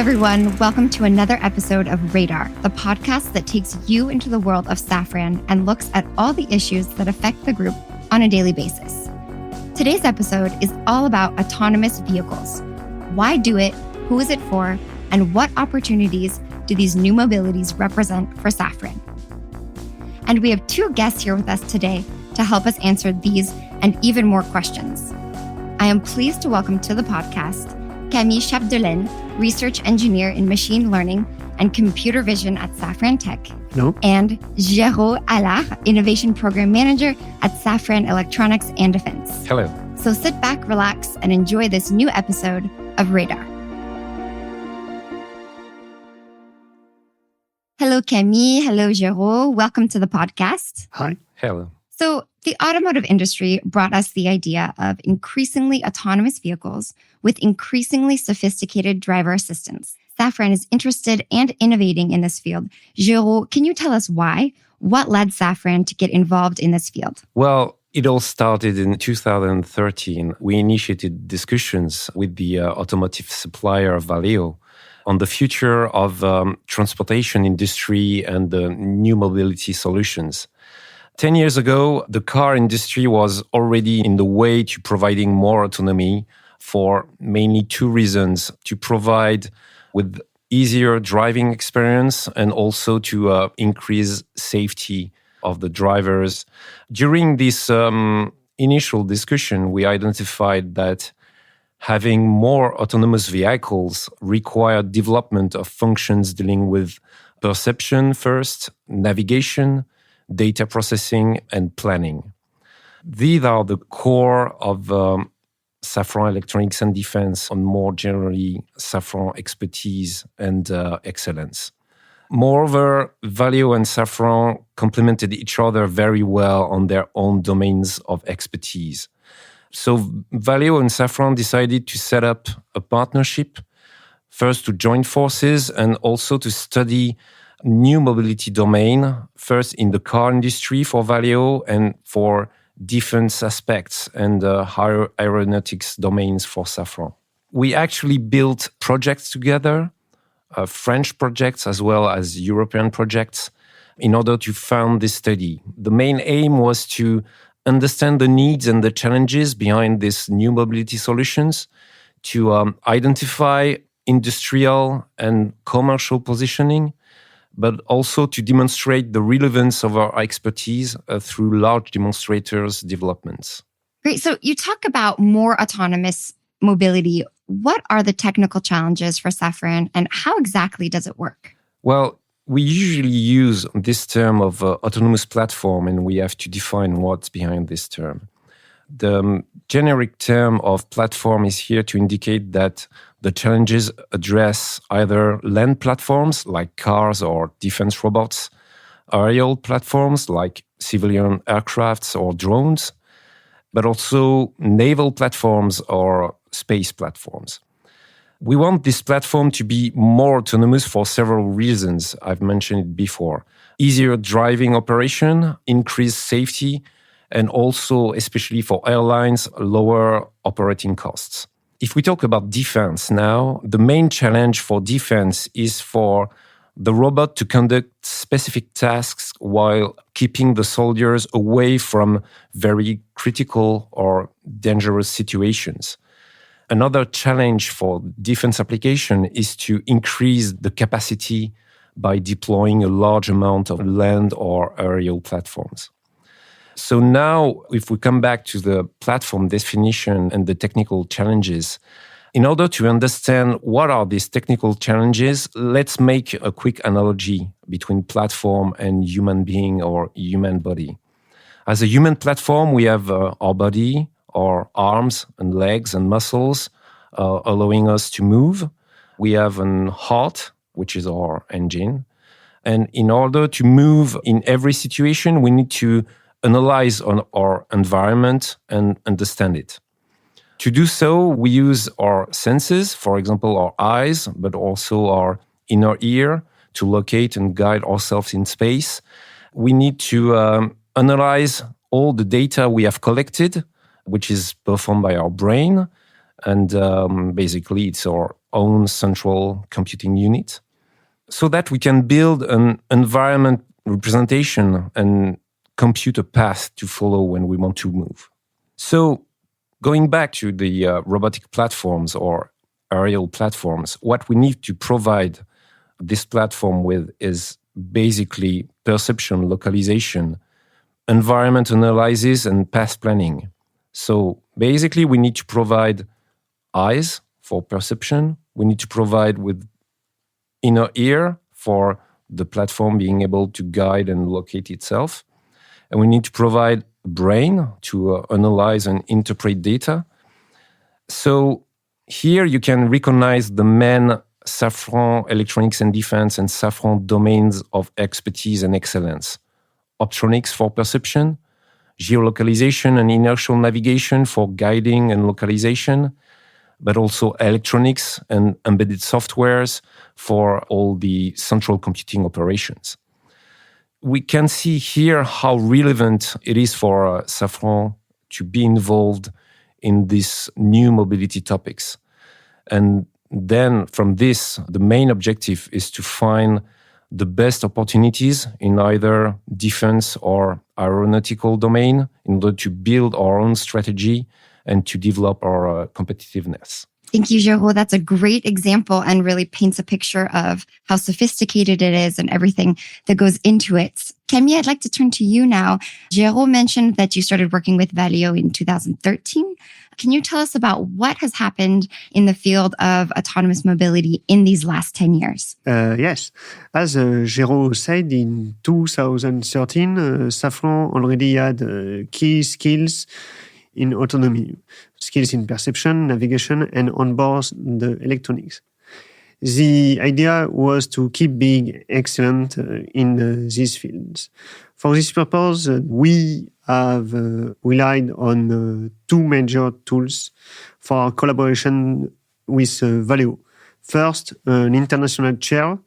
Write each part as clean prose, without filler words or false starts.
everyone. Welcome to another episode of Radar, the podcast that takes you into the world of Safran and looks at all the issues that affect the group on a daily basis. Today's episode is all about autonomous vehicles. Why do it? Who is it for? And what opportunities do these new mobilities represent for Safran? And we have two guests here with us today to help us answer these and even more questions. I am pleased to welcome to the podcast Camille Chapdelaine, Research Engineer in Machine Learning and Computer Vision at Safran Tech. Hello. And Géraud, Allard, Innovation Program Manager at Safran Electronics and Defense. Hello. So sit back, relax, and enjoy this new episode of Radar. Hello, Camille. Hello, Géraud. Welcome to the podcast. Hi. Hello. So the automotive industry brought us the idea of increasingly autonomous vehicles with increasingly sophisticated driver assistance. Safran is interested and innovating in this field. Géraud, can you tell us why? What led Safran to get involved in this field? Well, it all started in 2013. We initiated discussions with the automotive supplier Valeo on the future of transportation industry and the new mobility solutions. 10 years ago, the car industry was already in the way to providing more autonomy for mainly two reasons: to provide with easier driving experience and also to increase safety of the drivers. During this initial discussion, we identified that having more autonomous vehicles required development of functions dealing with perception first, navigation, data processing, and planning. These are the core of Safran Electronics and Defense, and more generally, Safran expertise and excellence. Moreover, Valeo and Safran complemented each other very well on their own domains of expertise. So Valeo and Safran decided to set up a partnership, first to join forces and also to study new mobility domain, first in the car industry for Valeo and for defense aspects and higher aeronautics domains for Safran. We actually built projects together, French projects as well as European projects, in order to fund this study. The main aim was to understand the needs and the challenges behind these new mobility solutions, to identify industrial and commercial positioning, but also to demonstrate the relevance of our expertise through large demonstrators developments. Great. So you talk about more autonomous mobility. What are the technical challenges for Safran and how exactly does it work? Well, we usually use this term of autonomous platform, and we have to define what's behind this term. The generic term of platform is here to indicate that the challenges address either land platforms like cars or defense robots, aerial platforms like civilian aircrafts or drones, but also naval platforms or space platforms. We want this platform to be more autonomous for several reasons. I've mentioned it before. Easier driving operation, increased safety, and also, especially for airlines, lower operating costs. If we talk about defense now, the main challenge for defense is for the robot to conduct specific tasks while keeping the soldiers away from very critical or dangerous situations. Another challenge for defense application is to increase the capacity by deploying a large amount of land or aerial platforms. So now, if we come back to the platform definition and the technical challenges, in order to understand what are these technical challenges, let's make a quick analogy between platform and human being or human body. As a human platform, we have our body, our arms and legs and muscles allowing us to move. We have an heart, which is our engine. And in order to move in every situation, we need to analyze on our environment and understand it. To do so, we use our senses, for example, our eyes, but also our inner ear to locate and guide ourselves in space. We need to analyze all the data we have collected, which is performed by our brain. And basically, it's our own central computing unit, so that we can build an environment representation and compute a path to follow when we want to move. So going back to the robotic platforms or aerial platforms, what we need to provide this platform with is basically perception, localization, environment analysis, and path planning. So basically, we need to provide eyes for perception. We need to provide with inner ear for the platform being able to guide and locate itself. And we need to provide a brain to analyze and interpret data. So here you can recognize the main Safran electronics and defense and Safran domains of expertise and excellence. Optronics for perception, geolocalization and inertial navigation for guiding and localization, but also electronics and embedded softwares for all the central computing operations. We can see here how relevant it is for Safran to be involved in these new mobility topics. And then from this, the main objective is to find the best opportunities in either defense or aeronautical domain in order to build our own strategy and to develop our competitiveness. Thank you, Géraud. That's a great example and really paints a picture of how sophisticated it is and everything that goes into it. Camille, I'd like to turn to you now. Géraud mentioned that you started working with Valeo in 2013. Can you tell us about what has happened in the field of autonomous mobility in these last 10 years? Yes. As Géraud said, in 2013, Safran already had key skills in autonomy, skills in perception, navigation, and onboard the electronics. The idea was to keep being excellent in these fields. For this purpose, we have relied on two major tools for our collaboration with Valeo. First, an international chair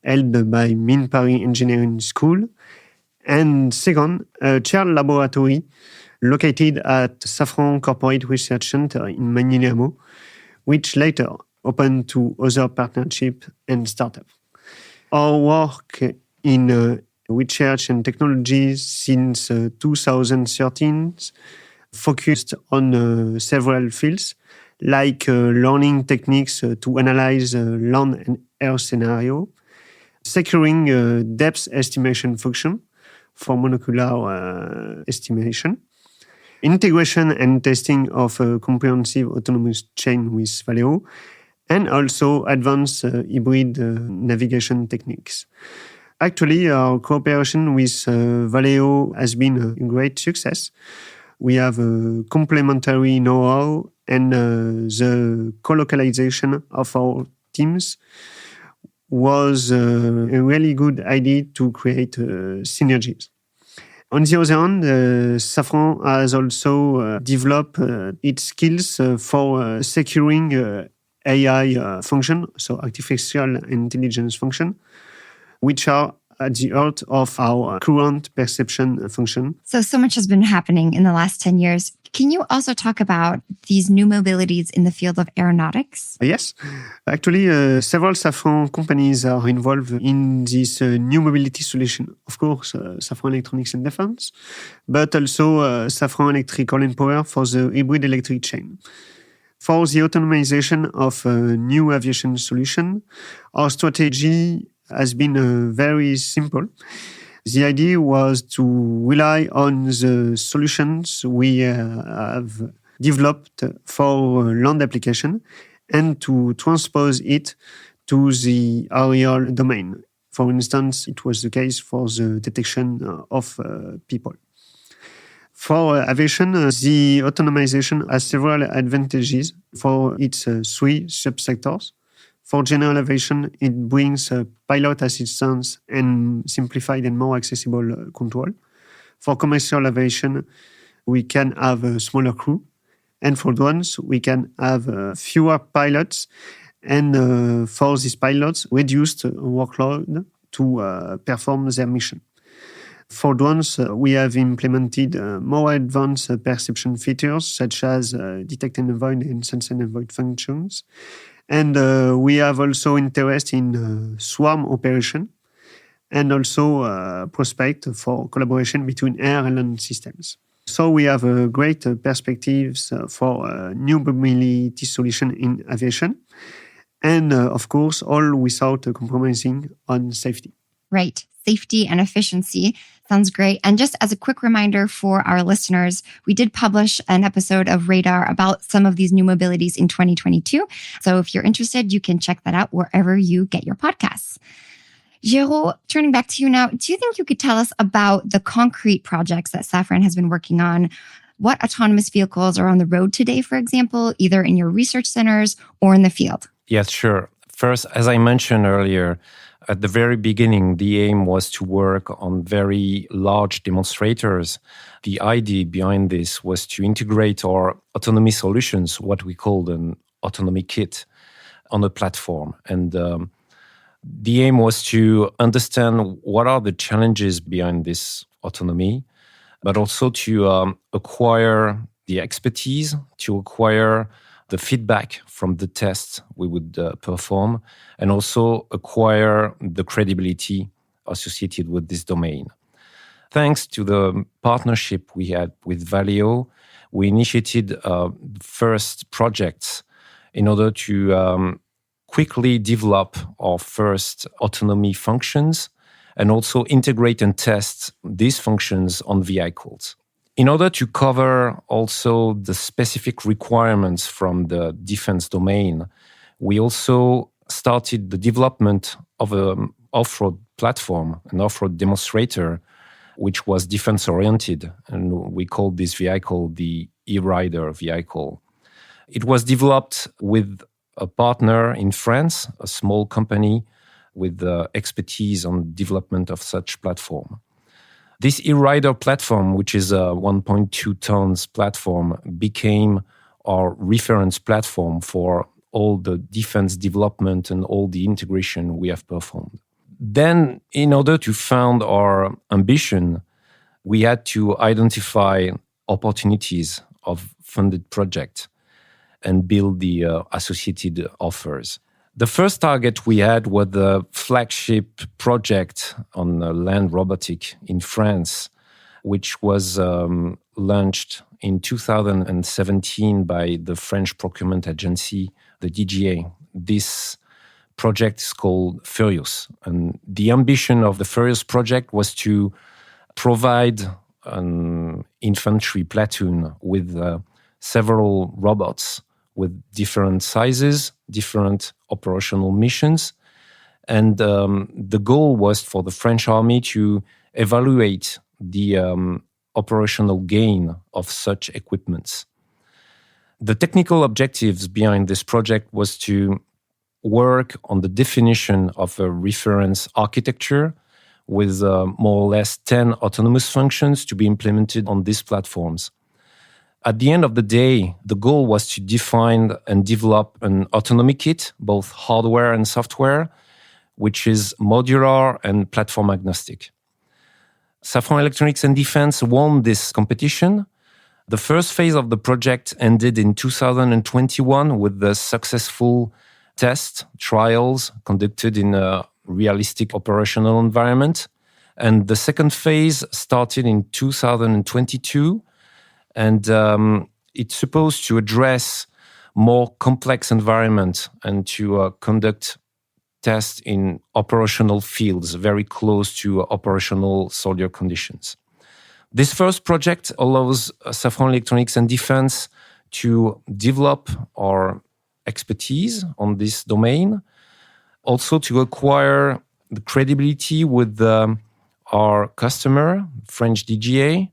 held by Mines Paris Engineering School, and second, a chair laboratory located at Safran Corporate Research Center in Magny-les-Hameaux, which later opened to other partnerships and startups. Our work in research and technology since 2013 focused on several fields, like learning techniques to analyze land and air scenario, securing depth estimation function for molecular estimation, integration and testing of a comprehensive autonomous chain with Valeo, and also advanced hybrid navigation techniques. Actually, our cooperation with Valeo has been a great success. We have a complementary know-how, and the co-localization of our teams was a really good idea to create synergies. On the other hand, Safran has also developed its skills for securing AI function, so artificial intelligence function, which are at the heart of our current perception function. So much has been happening in the last 10 years. Can you also talk about these new mobilities in the field of aeronautics? Yes. Actually, several Safran companies are involved in this new mobility solution. Of course, Safran Electronics and Defense, but also Safran Electrical and Power for the hybrid electric chain. For the automation of a new aviation solution, our strategy has been very simple. The idea was to rely on the solutions we have developed for land application and to transpose it to the aerial domain. For instance, it was the case for the detection of people. For aviation, the automation has several advantages for its three subsectors. For general aviation, it brings pilot assistance and simplified and more accessible control. For commercial aviation, we can have a smaller crew. And for drones, we can have fewer pilots. And for these pilots, reduced workload to perform their mission. For drones, we have implemented more advanced perception features, such as detect and avoid and sense and avoid functions. And we have also interest in swarm operation and also prospect for collaboration between air and land systems. So we have great perspectives for new mobility solution in aviation. And of course, all without compromising on safety. Right. Safety and efficiency sounds great. And just as a quick reminder for our listeners, we did publish an episode of Radar about some of these new mobilities in 2022. So if you're interested, you can check that out wherever you get your podcasts. Géraud, turning back to you now, do you think you could tell us about the concrete projects that Safran has been working on? What autonomous vehicles are on the road today, for example, either in your research centers or in the field? Yes, sure. First, as I mentioned earlier, at the very beginning, the aim was to work on very large demonstrators. The idea behind this was to integrate our autonomy solutions, what we called an autonomy kit, on a platform. And the aim was to understand what are the challenges behind this autonomy, but also to acquire the expertise, to acquire the feedback from the tests we would perform, and also acquire the credibility associated with this domain. Thanks to the partnership we had with Valeo, we initiated first projects in order to quickly develop our first autonomy functions and also integrate and test these functions on vehicles. In order to cover also the specific requirements from the defense domain, we also started the development of an off-road platform, an off-road demonstrator, which was defense-oriented, and we called this vehicle the e-rider vehicle. It was developed with a partner in France, a small company with expertise on development of such platform. This e-rider platform, which is a 1.2 tons platform, became our reference platform for all the defense development and all the integration we have performed. Then, in order to fund our ambition, we had to identify opportunities of funded projects and build the associated offers. The first target we had was the flagship project on land robotic in France, which was launched in 2017 by the French procurement agency, the DGA. This project is called Furious. And the ambition of the Furious project was to provide an infantry platoon with several robots with different sizes, different operational missions. And the goal was for the French army to evaluate the operational gain of such equipments. The technical objectives behind this project was to work on the definition of a reference architecture with more or less 10 autonomous functions to be implemented on these platforms. At the end of the day, the goal was to define and develop an autonomy kit, both hardware and software, which is modular and platform agnostic. Safran Electronics and Defense won this competition. The first phase of the project ended in 2021 with the successful test trials conducted in a realistic operational environment. And the second phase started in 2022. And it's supposed to address more complex environment and to conduct tests in operational fields very close to operational soldier conditions. This first project allows Safran Electronics and Defense to develop our expertise on this domain, also to acquire the credibility with our customer, French DGA,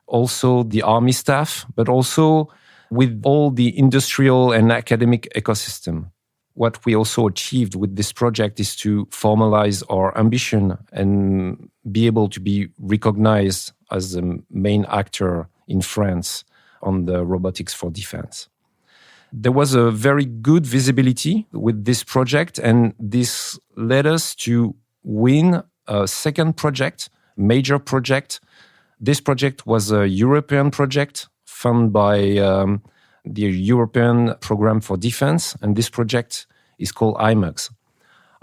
also the army staff, but also with all the industrial and academic ecosystem. What we also achieved with this project is to formalize our ambition and be able to be recognized as the main actor in France on the robotics for defense. There was a very good visibility with this project, and this led us to win a second project, major project. This project was a European project funded by the European Program for Defense, and this project is called IMUX.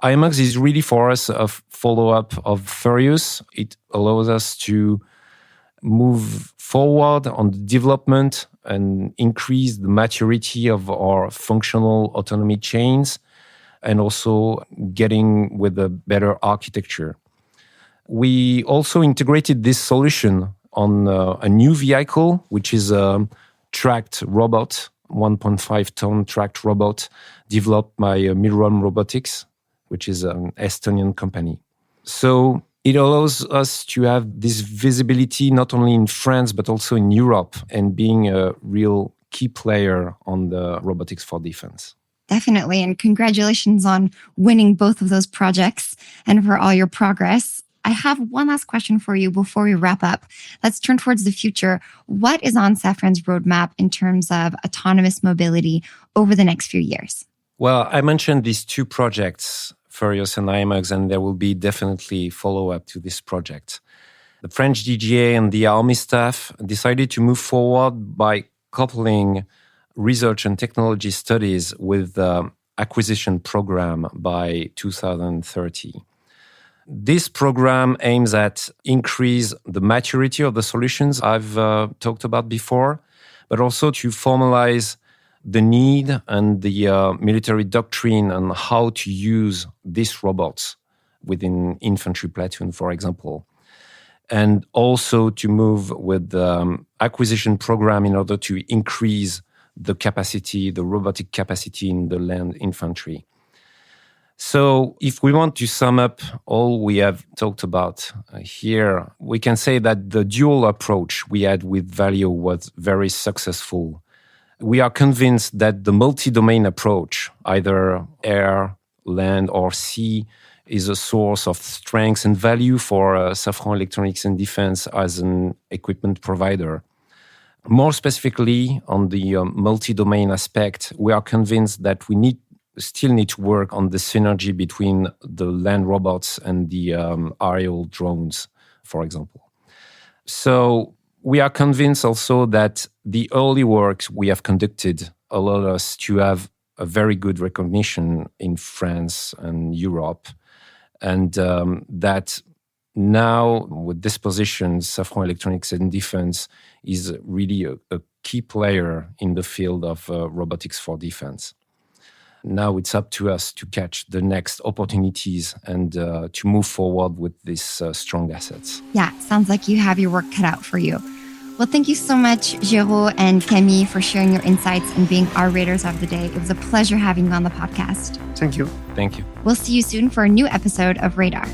IMUX is really for us a follow-up of Furious. It allows us to move forward on the development and increase the maturity of our functional autonomy chains, and also getting with a better architecture. We also integrated this solution on a new vehicle, which is a tracked robot, 1.5-ton tracked robot, developed by Milrom Robotics, which is an Estonian company. So it allows us to have this visibility not only in France, but also in Europe, and being a real key player on the robotics for defense. Definitely. And congratulations on winning both of those projects and for all your progress. I have one last question for you before we wrap up. Let's turn towards the future. What is on Safran's roadmap in terms of autonomous mobility over the next few years? Well, I mentioned these two projects, Furious and IMUX, and there will be definitely follow-up to this project. The French DGA and the Army staff decided to move forward by coupling research and technology studies with the acquisition program by 2030. This program aims at increase the maturity of the solutions I've talked about before, but also to formalize the need and the military doctrine on how to use these robots within infantry platoon, for example. And also to move with the acquisition program in order to increase the capacity, the robotic capacity in the land infantry. So if we want to sum up all we have talked about here, we can say that the dual approach we had with Valeo was very successful. We are convinced that the multi-domain approach, either air, land, or sea, is a source of strength and value for Safran Electronics and Defense as an equipment provider. More specifically, on the multi-domain aspect, we are convinced that we still need to work on the synergy between the land robots and the aerial drones, for example. So we are convinced also that the early work we have conducted allowed us to have a very good recognition in France and Europe, and that now with this position, Safran Electronics and Defense is really a key player in the field of robotics for defense. Now it's up to us to catch the next opportunities and to move forward with these strong assets. Yeah, sounds like you have your work cut out for you. Well, thank you so much, Géraud and Camille, for sharing your insights and being our Raters of the Day. It was a pleasure having you on the podcast. Thank you. Thank you. We'll see you soon for a new episode of Radar.